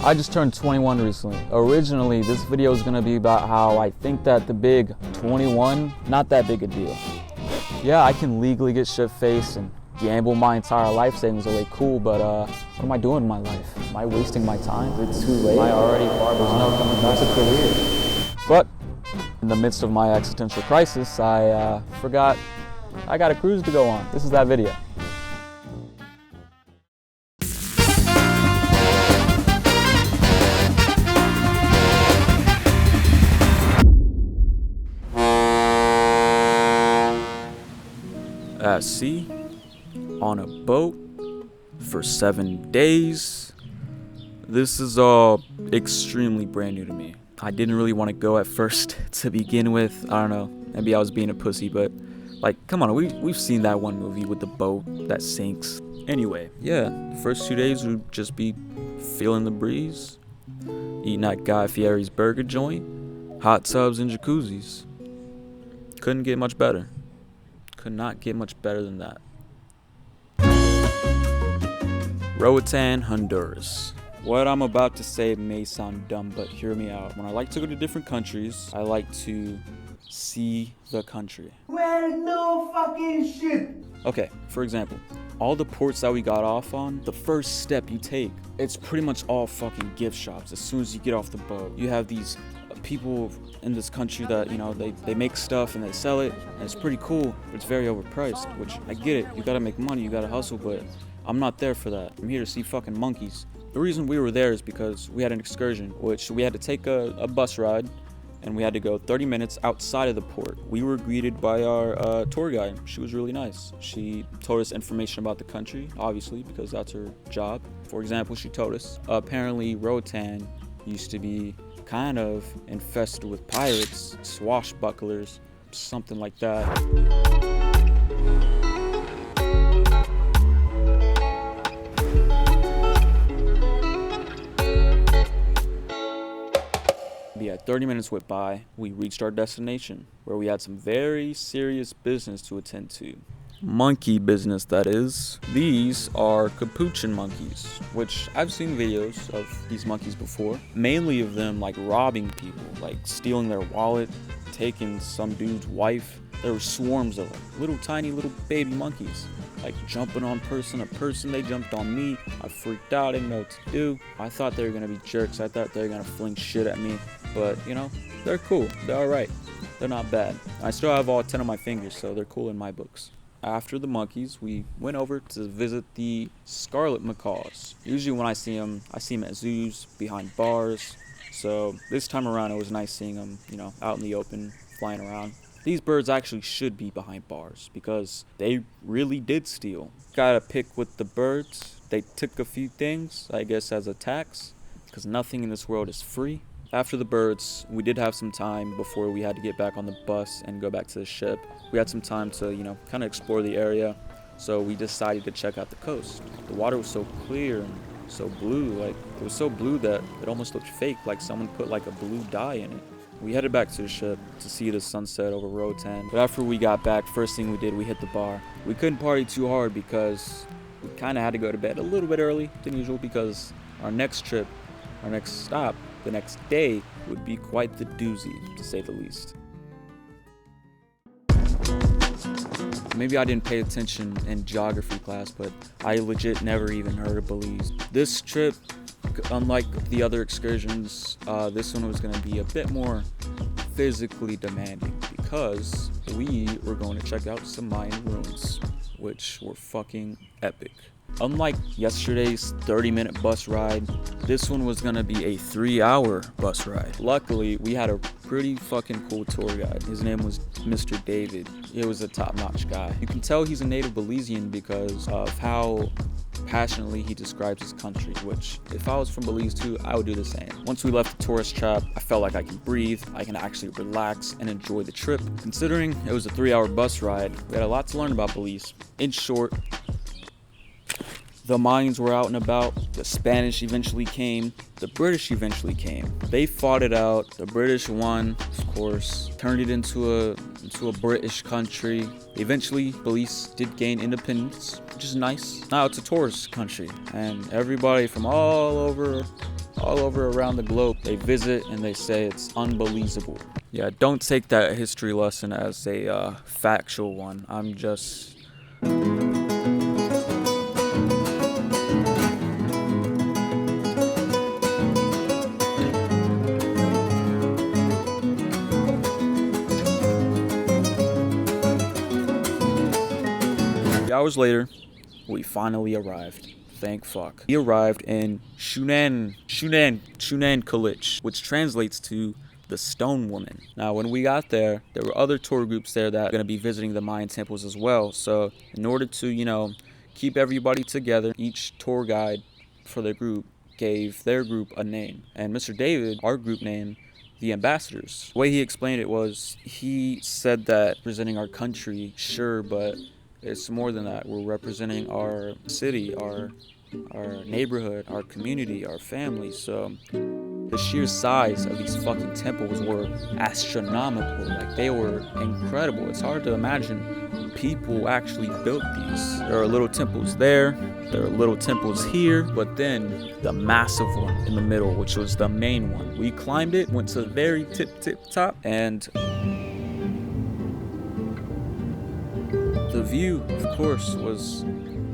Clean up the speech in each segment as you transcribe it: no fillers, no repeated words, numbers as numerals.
I just turned 21 recently. Originally, this video is gonna be about how I think that the big 21, not that big a deal. Yeah, I can legally get shit-faced and gamble my entire life savings away, cool, but what am I doing in my life? Am I wasting my time? Is it too late? Am I already far behind? No coming back to career. But in the midst of my existential crisis, I forgot I got a cruise to go on. This is that video. At sea, on a boat, for 7 days. This is all extremely brand new to me. I didn't really want to go at first to begin with. I don't know, maybe I was being a pussy, but like, come on, we've seen that one movie with the boat that sinks. Anyway, yeah, the first 2 days would just be feeling the breeze, eating at Guy Fieri's burger joint, hot tubs and jacuzzis. Couldn't get much better. Could not get much better than that. Roatan, Honduras. What I'm about to say may sound dumb, but hear me out. When I like to go to different countries, I like to see the country. Well, no fucking shit. Okay, for example, all the ports that we got off on, the first step you take, it's pretty much all fucking gift shops. As soon as you get off the boat, you have these people in this country that, you know, they make stuff and they sell it, and it's pretty cool, but it's very overpriced, which I get it. You gotta make money, you gotta hustle, but I'm not there for that. I'm here to see fucking monkeys. The reason we were there is because we had an excursion, which we had to take a bus ride, and we had to go 30 minutes outside of the port. We were greeted by our tour guide. She was really nice. She told us information about the country, obviously, because that's her job. For example, she told us apparently Roatan used to be kind of infested with pirates, swashbucklers, something like that. Yeah, 30 minutes went by. We reached our destination, where we had some very serious business to attend to. Monkey business, that is. These are capuchin monkeys, which I've seen videos of these monkeys before. Mainly of them like robbing people, like stealing their wallet, taking some dude's wife. There were swarms of them, little tiny little baby monkeys, like jumping on a person, they jumped on me. I freaked out, didn't know what to do. I thought they were gonna be jerks. I thought they were gonna fling shit at me, but you know, they're cool, they're all right. They're not bad. I still have all 10 of my fingers, so they're cool in my books. After the monkeys, we went over to visit the scarlet macaws. Usually when I see them at zoos, behind bars. So this time around, it was nice seeing them, you know, out in the open, flying around. These birds actually should be behind bars because they really did steal. Gotta pick with the birds. They took a few things, I guess, as a tax, because nothing in this world is free. After the birds, we did have some time before we had to get back on the bus and go back to the ship. We had some time to, you know, kind of explore the area, so we decided to check out the coast. The water was so clear and so blue, like, it was so blue that it almost looked fake, like someone put like a blue dye in it. We headed back to the ship to see the sunset over Roatan, but after we got back, first thing we did, we hit the bar. We couldn't party too hard because we kind of had to go to bed a little bit early than usual because our next trip, our next stop, the next day would be quite the doozy, to say the least. Maybe I didn't pay attention in geography class, but I legit never even heard of Belize. This trip, unlike the other excursions, this one was going to be a bit more physically demanding because we were going to check out some Mayan ruins, which were fucking epic. Unlike yesterday's 30-minute bus ride, this one was gonna be a 3-hour bus ride. Luckily, we had a pretty fucking cool tour guide. His name was Mr. David. He was a top-notch guy. You can tell he's a native Belizean because of how passionately he describes his country, which if I was from Belize too, I would do the same. Once we left the tourist trap, I felt like I can breathe, I can actually relax and enjoy the trip. Considering it was a 3-hour bus ride, we had a lot to learn about Belize. In short, the Mayans were out and about, the Spanish eventually came, the British eventually came. They fought it out, the British won, of course, turned it into a British country. Eventually, Belize did gain independence, which is nice. Now it's a tourist country, and everybody from all over all over around the globe. They visit and they say it's unbelievable. Yeah, don't take that history lesson as a factual one. I'm just... Hours later, we finally arrived. Thank fuck. We arrived in Shunan Kalich, which translates to the Stone Woman. Now, when we got there, there were other tour groups there that are going to be visiting the Mayan temples as well. So in order to, keep everybody together, each tour guide for the group gave their group a name. And Mr. David, our group name, the Ambassadors. The way he explained it was, he said that representing our country, sure, but it's more than that. We're representing our city, our neighborhood, our community, our family. So the sheer size of these fucking temples were astronomical. Like, they were incredible. It's hard to imagine people actually built these. There are little temples there, there are little temples here, but then the massive one in the middle, which was the main one. We climbed it, went to the very tip top, and the view, of course, was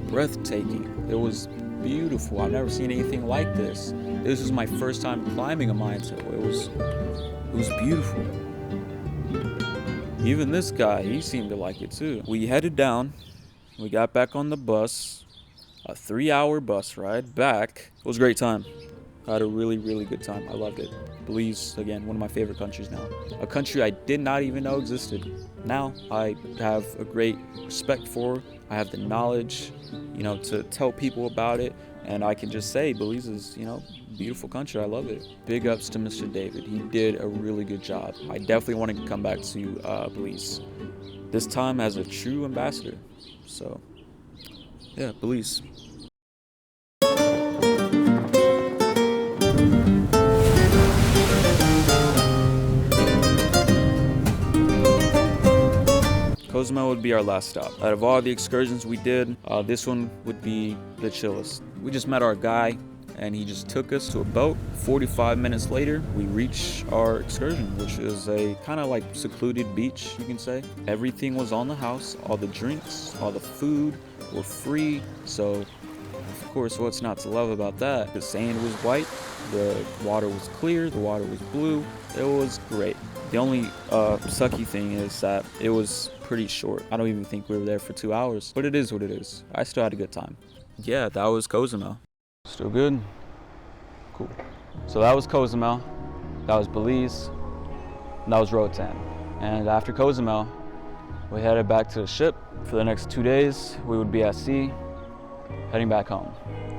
breathtaking. It was beautiful. I've never seen anything like this. This was my first time climbing a Mayan temple. It was beautiful. Even this guy, he seemed to like it too. We headed down. We got back on the bus. A 3-hour bus ride back. It was a great time. I had a really, really good time. I loved it. Belize, again, one of my favorite countries now. A country I did not even know existed. Now I have a great respect for. I have the knowledge, to tell people about it. And I can just say Belize is, beautiful country. I love it. Big ups to Mr. David. He did a really good job. I definitely want to come back to Belize. This time as a true ambassador. So, yeah, Belize. Cozumel would be our last stop. Out of all the excursions we did, this one would be the chillest. We just met our guy, and he just took us to a boat. 45 minutes later, we reached our excursion, which is a kind of like secluded beach, you can say. Everything was on the house. All the drinks, all the food were free. So, of course, what's not to love about that? The sand was white, the water was clear, the water was blue. It was great. The only sucky thing is that it was pretty short. I don't even think we were there for 2 hours, but it is what it is. I still had a good time. Yeah, that was Cozumel. Still good? Cool. So that was Cozumel, that was Belize, and that was Roatan. And after Cozumel, we headed back to the ship. For the next 2 days, we would be at sea, heading back home.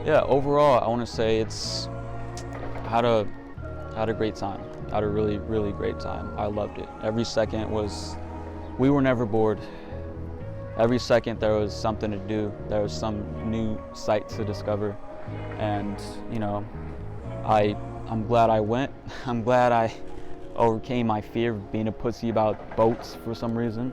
Yeah, overall, I want to say I had a great time. I had a really, really great time. I loved it. Every second we were never bored. Every second there was something to do. There was some new sight to discover. And, I'm glad I went. I'm glad I overcame my fear of being a pussy about boats for some reason.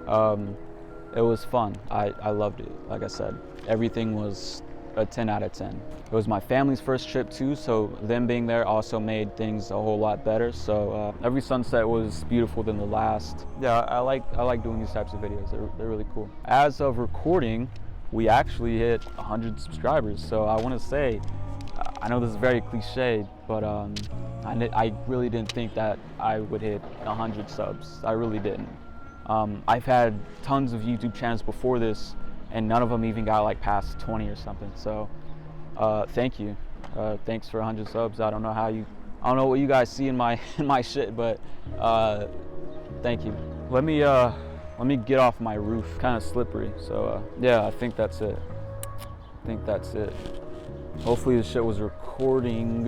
It was fun. I loved it. Like I said, everything was a 10 out of 10. It was my family's first trip too, so them being there also made things a whole lot better. So every sunset was beautiful than the last. Yeah, I like doing these types of videos. They're really cool. As of recording, we actually hit 100 subscribers. So I want to say, I know this is very cliche, but I really didn't think that I would hit 100 subs. I really didn't. I've had tons of YouTube channels before this, and none of them even got like past 20 or something. So thank you. Thanks for 100 subs. I don't know what you guys see in my shit, but thank you. Let me get off my roof. Kind of slippery. So yeah, I think that's it. Hopefully the shit was recording.